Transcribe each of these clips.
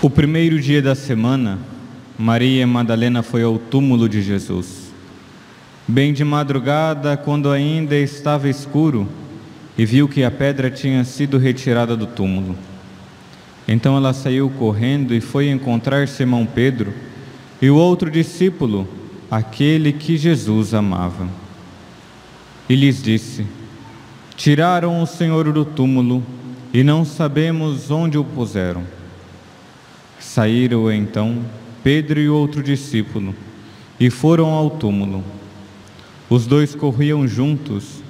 O primeiro dia da semana, Maria Madalena foi ao túmulo de Jesus. Bem de madrugada, quando ainda estava escuro, e viu que a pedra tinha sido retirada do túmulo. Então ela saiu correndo e foi encontrar Simão Pedro e o outro discípulo, aquele que Jesus amava. E lhes disse: tiraram o Senhor do túmulo e não sabemos onde o puseram. Saíram então Pedro e o outro discípulo e foram ao túmulo. Os dois corriam juntos,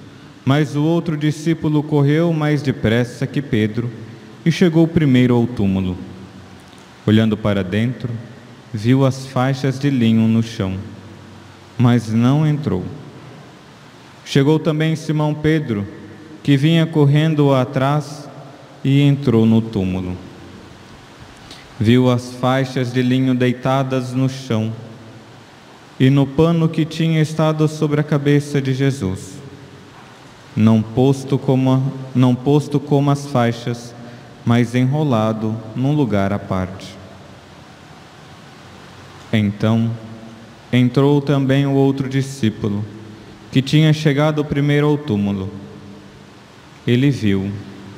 mas o outro discípulo correu mais depressa que Pedro e chegou primeiro ao túmulo. Olhando para dentro, viu as faixas de linho no chão, mas não entrou. Chegou também Simão Pedro, que vinha correndo atrás, e entrou no túmulo. Viu as faixas de linho deitadas no chão e no pano que tinha estado sobre a cabeça de Jesus, não posto como as faixas, mas enrolado num lugar à parte. Então entrou também o outro discípulo, que tinha chegado primeiro ao túmulo. Ele viu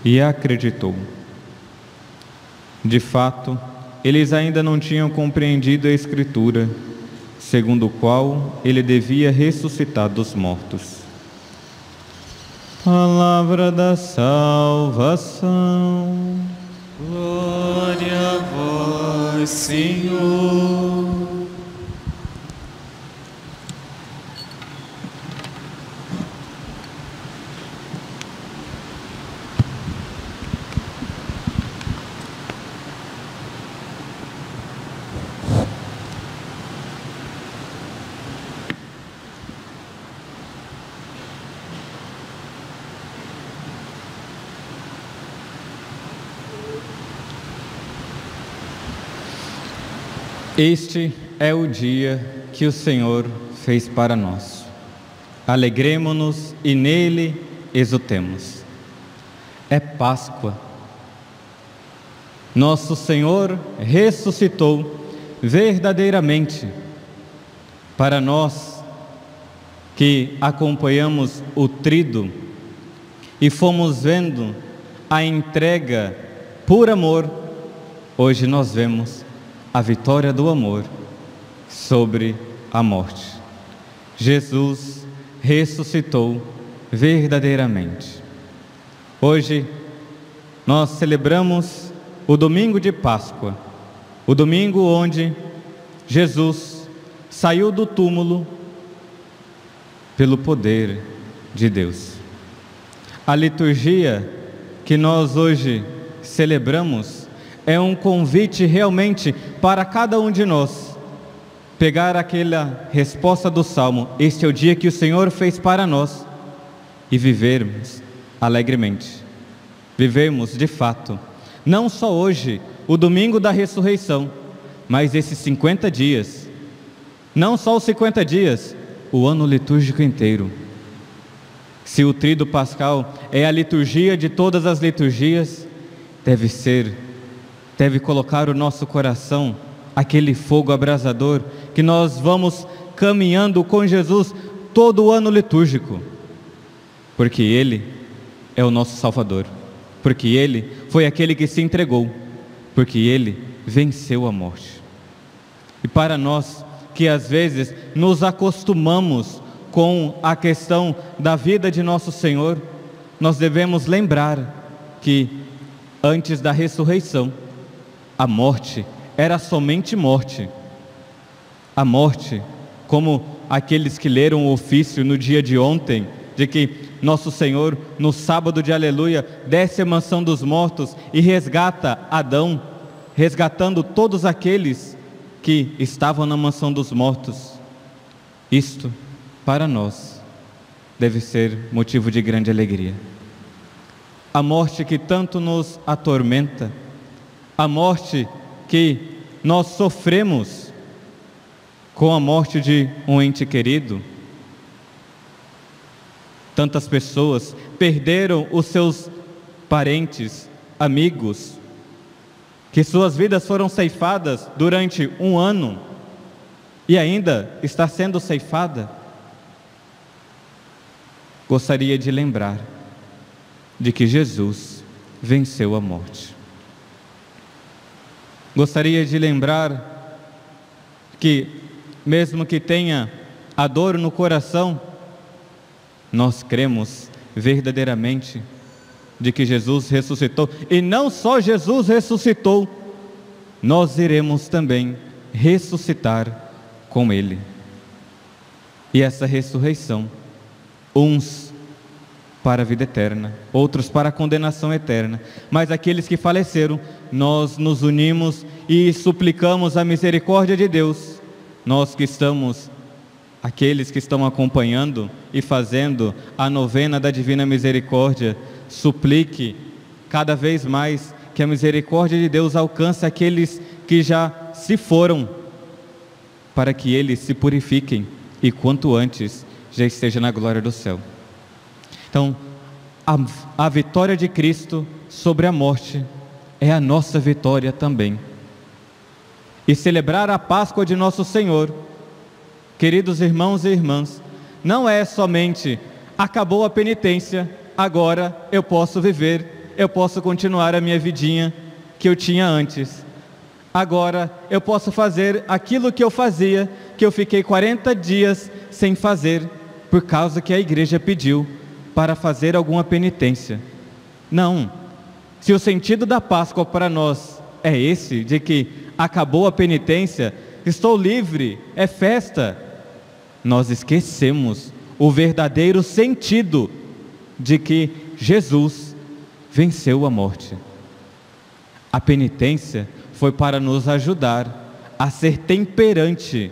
e acreditou. De fato, eles ainda não tinham compreendido a Escritura, segundo o qual ele devia ressuscitar dos mortos. Palavra da salvação. Glória a vós, Senhor. Este é o dia que o Senhor fez para nós. Alegremo-nos e nele exultemos. É Páscoa. Nosso Senhor ressuscitou verdadeiramente. Para nós que acompanhamos o tríduo e fomos vendo a entrega por amor, hoje nós vemos a vitória do amor sobre a morte. Jesus ressuscitou verdadeiramente. Hoje nós celebramos o domingo de Páscoa, o domingo onde Jesus saiu do túmulo pelo poder de Deus. A liturgia que nós hoje celebramos é um convite realmente para cada um de nós pegar aquela resposta do Salmo: este é o dia que o Senhor fez para nós, e vivermos alegremente. Vivemos de fato, não só hoje, o domingo da ressurreição, mas esses 50 dias, não só os 50 dias, o ano litúrgico inteiro. Se o tríduo pascal é a liturgia de todas as liturgias, deve colocar o nosso coração aquele fogo abrasador que nós vamos caminhando com Jesus todo o ano litúrgico, porque Ele é o nosso Salvador, porque Ele foi aquele que se entregou, porque Ele venceu a morte. E para nós que às vezes nos acostumamos com a questão da vida de nosso Senhor, nós devemos lembrar que antes da ressurreição, a morte era somente morte. A morte, como aqueles que leram o ofício no dia de ontem, de que nosso Senhor, no sábado de aleluia, desce à mansão dos mortos e resgata Adão, resgatando todos aqueles que estavam na mansão dos mortos. Isto, para nós, deve ser motivo de grande alegria. A morte que tanto nos atormenta, a morte que nós sofremos com a morte de um ente querido. Tantas pessoas perderam os seus parentes, amigos, que suas vidas foram ceifadas durante um ano e ainda está sendo ceifada. Gostaria de lembrar de que Jesus venceu a morte. Gostaria de lembrar que, mesmo que tenha a dor no coração, nós cremos verdadeiramente de que Jesus ressuscitou, e não só Jesus ressuscitou, nós iremos também ressuscitar com Ele. E essa ressurreição, uns para a vida eterna, outros para a condenação eterna, mas aqueles que faleceram, nós nos unimos e suplicamos a misericórdia de Deus. Nós que estamos, aqueles que estão acompanhando e fazendo a novena da Divina Misericórdia, suplique cada vez mais que a misericórdia de Deus alcance aqueles que já se foram, para que eles se purifiquem e quanto antes já esteja na glória do céu. Então, a vitória de Cristo sobre a morte é a nossa vitória também. E celebrar a Páscoa de nosso Senhor, queridos irmãos e irmãs, não é somente acabou a penitência, agora eu posso viver, eu posso continuar a minha vidinha que eu tinha antes. Agora eu posso fazer aquilo que eu fazia, que eu fiquei 40 dias sem fazer, por causa que a igreja pediu para fazer alguma penitência. Não. Se o sentido da Páscoa para nós é esse, de que acabou a penitência, estou livre, é festa, nós esquecemos o verdadeiro sentido de que Jesus venceu a morte. A penitência foi para nos ajudar a ser temperante,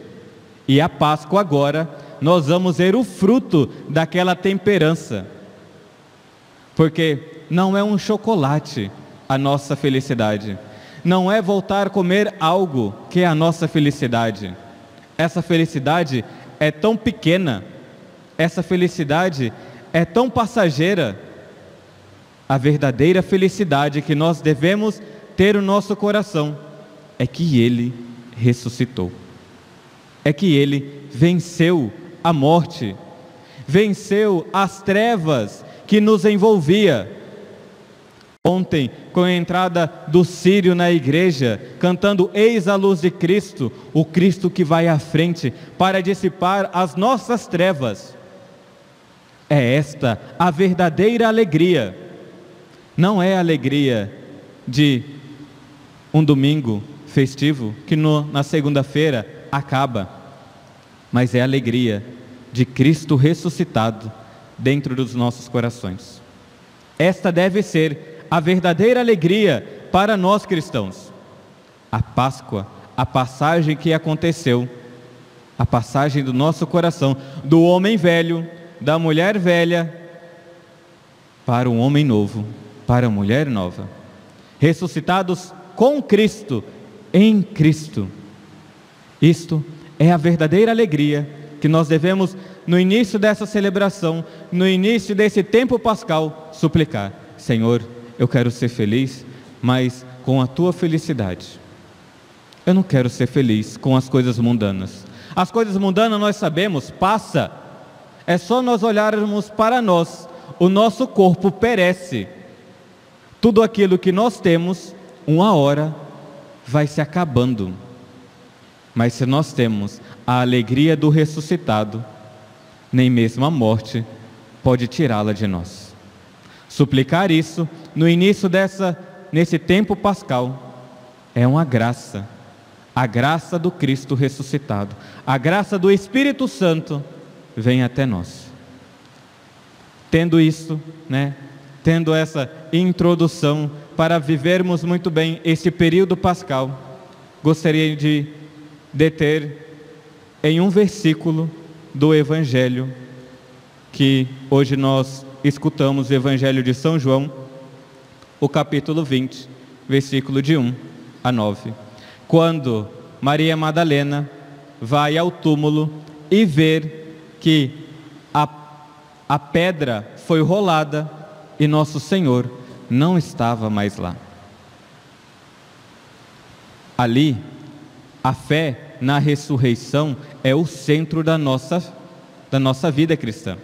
e a Páscoa agora nós vamos ver o fruto daquela temperança, porque não é um chocolate a nossa felicidade, não é voltar a comer algo que é a nossa felicidade. Essa felicidade é tão pequena, essa felicidade é tão passageira. A verdadeira felicidade que nós devemos ter no nosso coração é que Ele ressuscitou, é que Ele venceu a morte, venceu as trevas que nos envolvia. Ontem, com a entrada do Sírio na igreja, cantando Eis a luz de Cristo, o Cristo que vai à frente para dissipar as nossas trevas. É esta a verdadeira alegria. Não é a alegria de um domingo festivo que na segunda-feira acaba, mas é a alegria de Cristo ressuscitado dentro dos nossos corações. Esta deve ser a verdadeira alegria para nós cristãos. A Páscoa, a passagem que aconteceu, a passagem do nosso coração, do homem velho, da mulher velha, para um homem novo, para a mulher nova, ressuscitados com Cristo, em Cristo. Isto é a verdadeira alegria que nós devemos, no início dessa celebração, no início desse tempo pascal, suplicar: Senhor, eu quero ser feliz, mas com a Tua felicidade. Eu não quero ser feliz com as coisas mundanas. As coisas mundanas nós sabemos, passa. É só nós olharmos para nós, o nosso corpo perece. Tudo aquilo que nós temos, uma hora vai se acabando. Mas se nós temos a alegria do ressuscitado, nem mesmo a morte pode tirá-la de nós. Suplicar isso no início nesse tempo pascal é uma graça, a graça do Cristo ressuscitado, a graça do Espírito Santo vem até nós. Tendo isso, tendo essa introdução para vivermos muito bem esse período pascal, gostaria de deter em um versículo do Evangelho que hoje nós escutamos o Evangelho de São João, o capítulo 20, versículo de 1 a 9. Quando Maria Madalena vai ao túmulo e ver que a pedra foi rolada e Nosso Senhor não estava mais lá. Ali, a fé na ressurreição é o centro da nossa vida cristã.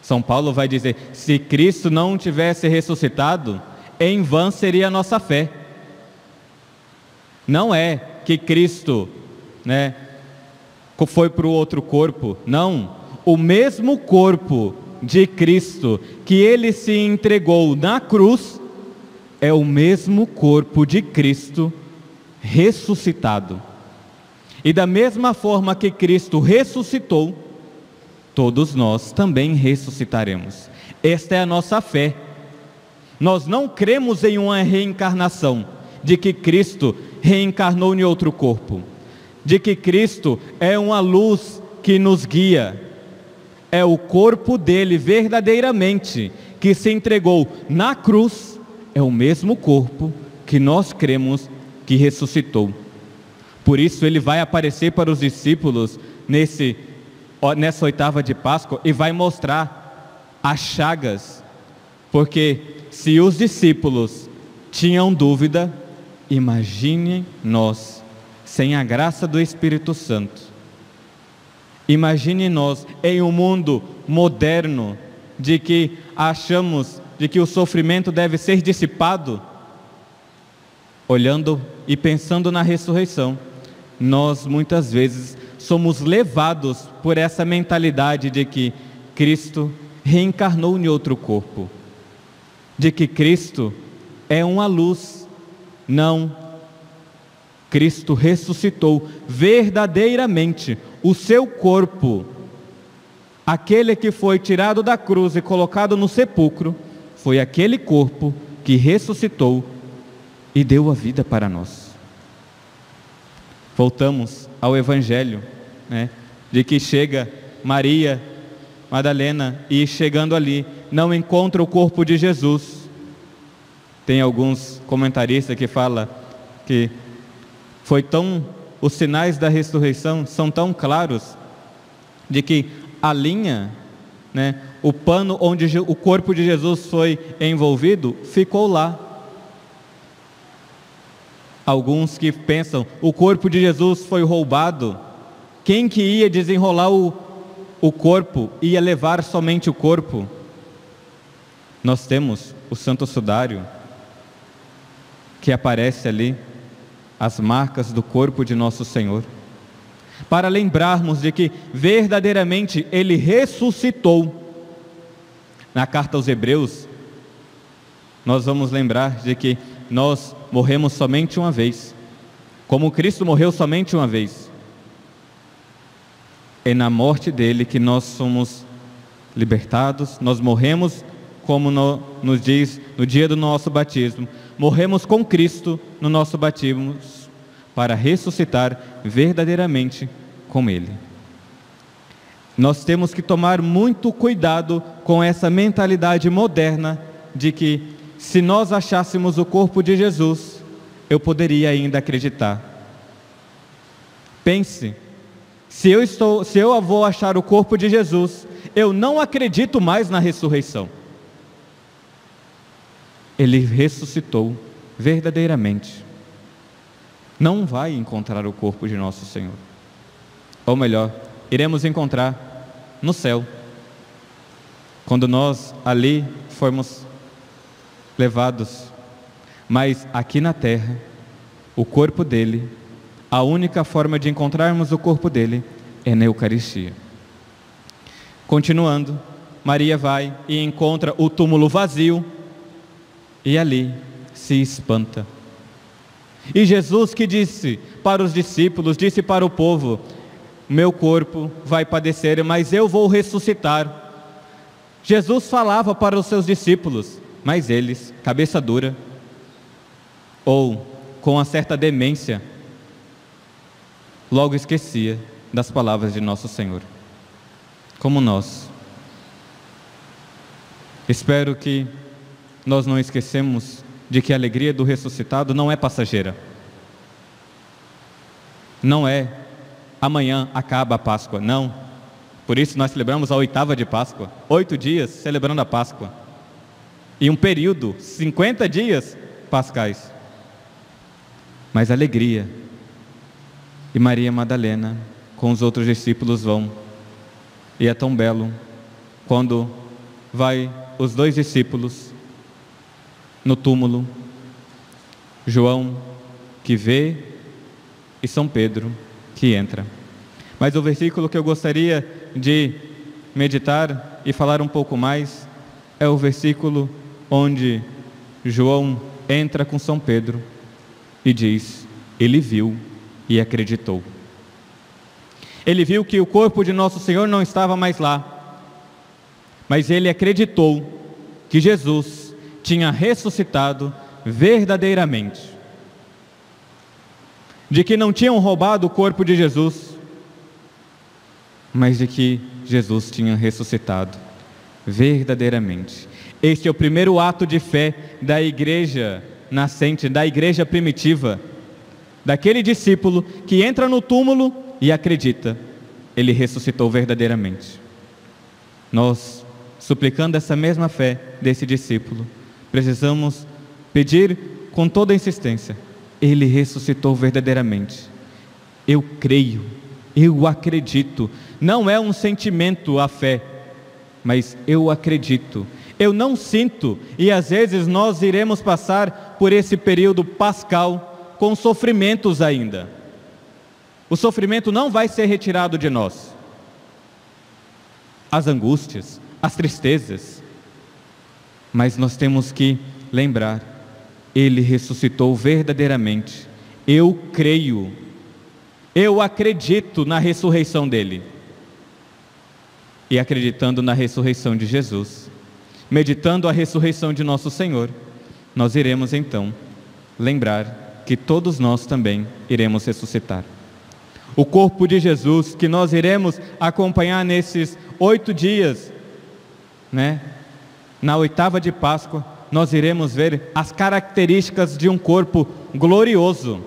São Paulo vai dizer: se Cristo não tivesse ressuscitado, em vão seria a nossa fé. Não é que Cristo, foi para o outro corpo. Não, o mesmo corpo de Cristo que Ele se entregou na cruz é o mesmo corpo de Cristo ressuscitado. E da mesma forma que Cristo ressuscitou, todos nós também ressuscitaremos. Esta é a nossa fé. Nós não cremos em uma reencarnação, de que Cristo reencarnou em outro corpo, de que Cristo é uma luz que nos guia. É o corpo dele verdadeiramente que se entregou na cruz, é o mesmo corpo que nós cremos que ressuscitou. Por isso ele vai aparecer para os discípulos nessa oitava de Páscoa e vai mostrar as chagas, porque se os discípulos tinham dúvida, imagine nós, sem a graça do Espírito Santo. Imagine nós em um mundo moderno, de que achamos de que o sofrimento deve ser dissipado, olhando e pensando na ressurreição. Nós muitas vezes somos levados por essa mentalidade de que Cristo reencarnou em outro corpo, de que Cristo é uma luz. Não, Cristo ressuscitou verdadeiramente. O seu corpo, aquele que foi tirado da cruz e colocado no sepulcro, foi aquele corpo que ressuscitou e deu a vida para nós. Voltamos ao Evangelho, de que chega Maria Madalena e, chegando ali, não encontra o corpo de Jesus. Tem alguns comentaristas que falam que os sinais da ressurreição são tão claros, de que a linha, o pano onde o corpo de Jesus foi envolvido, ficou lá. Alguns que pensam, o corpo de Jesus foi roubado, quem que ia desenrolar o corpo, ia levar somente o corpo? Nós temos o Santo Sudário, que aparece ali, as marcas do corpo de Nosso Senhor, para lembrarmos de que verdadeiramente Ele ressuscitou. Na carta aos Hebreus, nós vamos lembrar de que nós morremos somente uma vez, como Cristo morreu somente uma vez. É na morte dele que nós somos libertados. Nós morremos, como nos diz no dia do nosso batismo, morremos com Cristo no nosso batismo, para ressuscitar verdadeiramente com Ele. Nós temos que tomar muito cuidado com essa mentalidade moderna de que, se nós achássemos o corpo de Jesus, eu poderia ainda acreditar. Pense, se eu vou achar o corpo de Jesus, eu não acredito mais na ressurreição. Ele ressuscitou verdadeiramente. Não vai encontrar o corpo de Nosso Senhor. Ou melhor, iremos encontrar no céu, quando nós ali formos levados. Mas aqui na terra, o corpo dele, a única forma de encontrarmos o corpo dele é na Eucaristia. Continuando, Maria vai e encontra o túmulo vazio, e ali se espanta. E Jesus, que disse para os discípulos, disse para o povo: meu corpo vai padecer, mas eu vou ressuscitar. Jesus falava para os seus discípulos, mas eles, cabeça dura, ou com uma certa demência, logo esquecia das palavras de Nosso Senhor. Como nós, Espero que nós não esquecemos de que a alegria do ressuscitado não é passageira. Não é amanhã acaba a Páscoa, não. Por isso nós celebramos a 8ª de Páscoa, 8 dias celebrando a Páscoa. E um período, 50 dias pascais. Mas alegria. E Maria Madalena com os outros discípulos vão. E é tão belo quando vai os 2 discípulos no túmulo, João que vê e São Pedro que entra. Mas o versículo que eu gostaria de meditar e falar um pouco mais é o versículo onde João entra com São Pedro e diz: ele viu e acreditou. Ele viu que o corpo de nosso Senhor não estava mais lá, mas ele acreditou que Jesus tinha ressuscitado verdadeiramente, de que não tinham roubado o corpo de Jesus, mas de que Jesus tinha ressuscitado verdadeiramente. Este é o primeiro ato de fé da igreja nascente, da igreja primitiva, daquele discípulo que entra no túmulo e acredita, ele ressuscitou verdadeiramente. Nós, suplicando essa mesma fé desse discípulo, precisamos pedir com toda a insistência: ele ressuscitou verdadeiramente. Eu creio, eu acredito. Não é um sentimento a fé, mas eu acredito. Eu não sinto, e às vezes nós iremos passar por esse período pascal com sofrimentos ainda. O sofrimento não vai ser retirado de nós. As angústias, as tristezas. Mas nós temos que lembrar: ele ressuscitou verdadeiramente. Eu creio, eu acredito na ressurreição dele. E acreditando na ressurreição de Jesus, meditando a ressurreição de nosso Senhor, nós iremos então lembrar que todos nós também iremos ressuscitar. O corpo de Jesus que nós iremos acompanhar nesses 8 dias, na 8ª de Páscoa, nós iremos ver as características de um corpo glorioso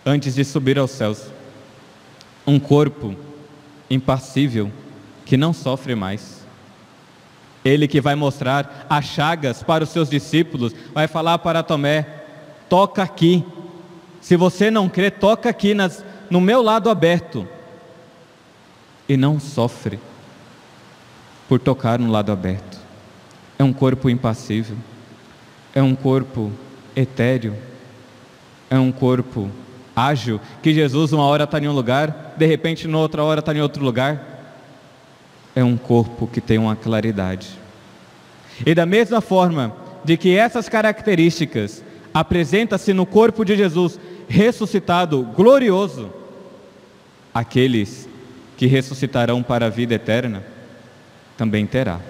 antes de subir aos céus. Um corpo impassível, que não sofre mais. Ele que vai mostrar as chagas para os seus discípulos, vai falar para Tomé: toca aqui. Se você não crê, toca aqui no meu lado aberto. E não sofre por tocar no lado aberto. É um corpo impassível, é um corpo etéreo, é um corpo ágil, que Jesus uma hora está em um lugar, de repente na outra hora está em outro lugar. É um corpo que tem uma claridade. E da mesma forma de que essas características apresentam-se no corpo de Jesus ressuscitado, glorioso, aqueles que ressuscitarão para a vida eterna também terá.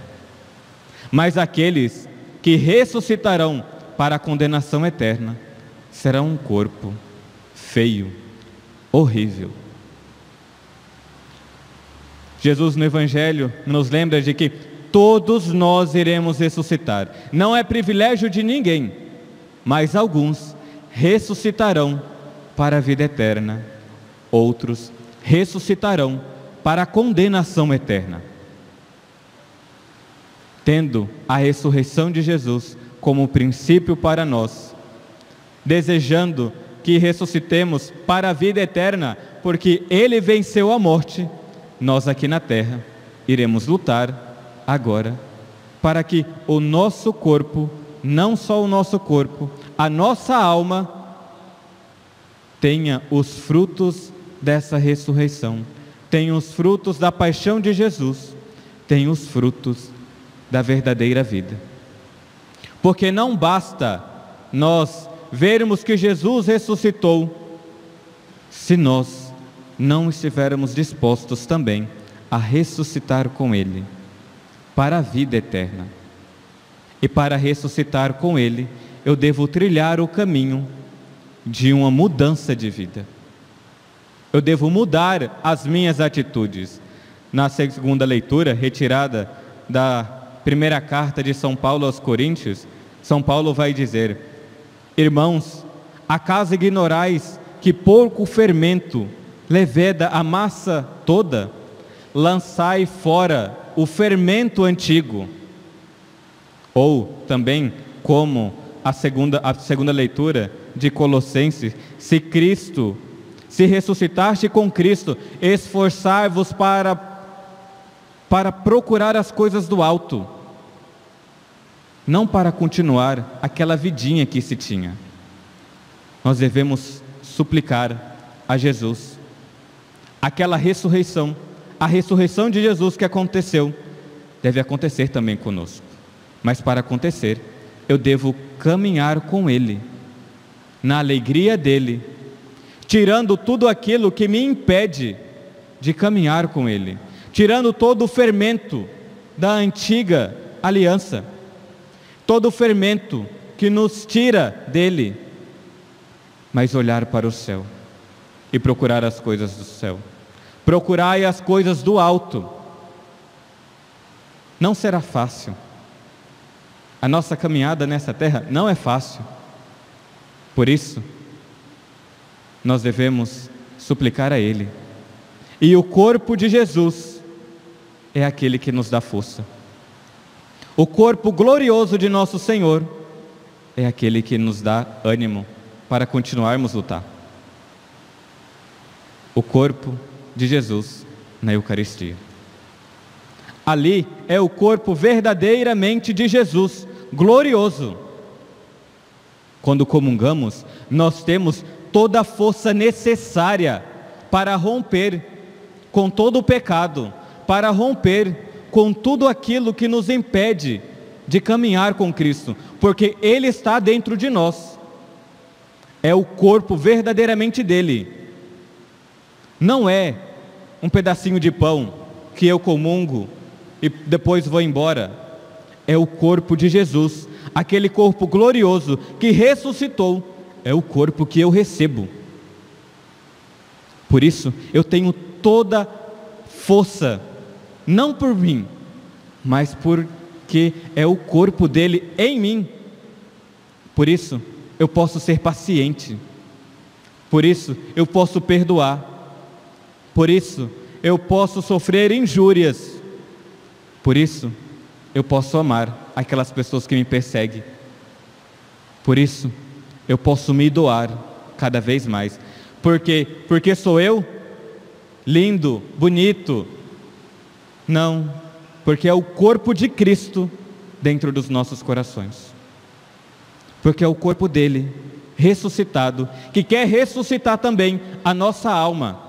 Mas aqueles que ressuscitarão para a condenação eterna serão um corpo feio, horrível. Jesus no Evangelho nos lembra de que todos nós iremos ressuscitar. Não é privilégio de ninguém, mas alguns ressuscitarão para a vida eterna, outros ressuscitarão para a condenação eterna. Tendo a ressurreição de Jesus como princípio para nós, desejando que ressuscitemos para a vida eterna, porque Ele venceu a morte, nós aqui na terra iremos lutar agora para que o nosso corpo, não só o nosso corpo, a nossa alma tenha os frutos dessa ressurreição, tenha os frutos da paixão de Jesus, tenha os frutos da verdadeira vida. Porque não basta nós vermos que Jesus ressuscitou, se nós não estivermos dispostos também a ressuscitar com Ele para a vida eterna. E para ressuscitar com Ele, eu devo trilhar o caminho de uma mudança de vida. Eu devo mudar as minhas atitudes. Na segunda leitura, retirada da primeira carta de São Paulo aos Coríntios, São Paulo vai dizer: irmãos, acaso ignorais que pouco fermento leveda a massa toda? Lançai fora o fermento antigo. Ou também, como a segunda leitura de Colossenses, se ressuscitaste com Cristo, esforçai-vos para procurar as coisas do alto, não para continuar aquela vidinha que se tinha. Nós devemos suplicar a Jesus aquela ressurreição, a ressurreição de Jesus que aconteceu, deve acontecer também conosco. Mas para acontecer, eu devo caminhar com Ele, na alegria dEle, tirando tudo aquilo que me impede de caminhar com Ele, tirando todo o fermento da antiga aliança, todo o fermento que nos tira dEle, mas olhar para o céu e procurar as coisas do céu. Procurai as coisas do alto. Não será fácil. A nossa caminhada nessa terra não é fácil. Por isso, nós devemos suplicar a Ele. E o corpo de Jesus é aquele que nos dá força. O corpo glorioso de nosso Senhor é aquele que nos dá ânimo para continuarmos a lutar. O corpo de Jesus na Eucaristia. Ali é o corpo verdadeiramente de Jesus, glorioso. Quando comungamos, nós temos toda a força necessária para romper com todo o pecado, para romper com tudo aquilo que nos impede de caminhar com Cristo, porque Ele está dentro de nós. É o corpo verdadeiramente dele. Não é um pedacinho de pão que eu comungo e depois vou embora. É o corpo de Jesus, aquele corpo glorioso que ressuscitou. É o corpo que eu recebo. Por isso eu tenho toda força, não por mim, mas porque é o corpo dele em mim. Por isso eu posso ser paciente, por isso eu posso perdoar, por isso eu posso sofrer injúrias, por isso eu posso amar aquelas pessoas que me perseguem, por isso eu posso me doar cada vez mais. Porque sou eu lindo, bonito? Não, porque é o corpo de Cristo dentro dos nossos corações, porque é o corpo dele ressuscitado, que quer ressuscitar também a nossa alma.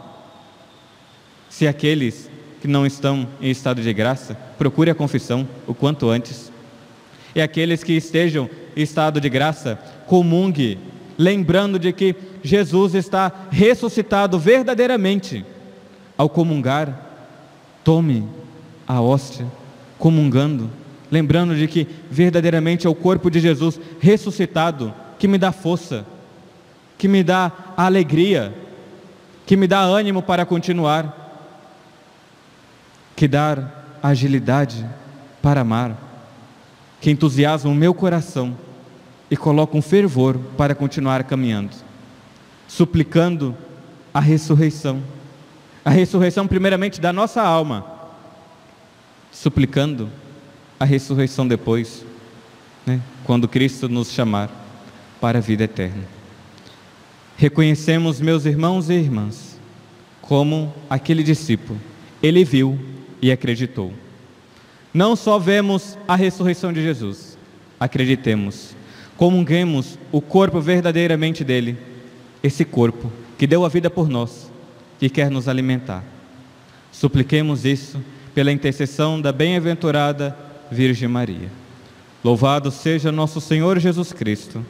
Se aqueles que não estão em estado de graça, procure a confissão o quanto antes. E aqueles que estejam em estado de graça, comungue, lembrando de que Jesus está ressuscitado verdadeiramente. Ao comungar, tome a hóstia, comungando, lembrando de que verdadeiramente é o corpo de Jesus ressuscitado que me dá força, que me dá alegria, que me dá ânimo para continuar, que dá agilidade para amar, que entusiasma o meu coração e coloca um fervor para continuar caminhando, suplicando a ressurreição primeiramente da nossa alma, suplicando a ressurreição depois, quando Cristo nos chamar para a vida eterna. Reconhecemos, meus irmãos e irmãs, como aquele discípulo, ele viu e acreditou. Não só vemos a ressurreição de Jesus, acreditemos, comunguemos o corpo verdadeiramente dele, esse corpo que deu a vida por nós, que quer nos alimentar. Supliquemos isso pela intercessão da bem-aventurada Virgem Maria. Louvado seja nosso Senhor Jesus Cristo,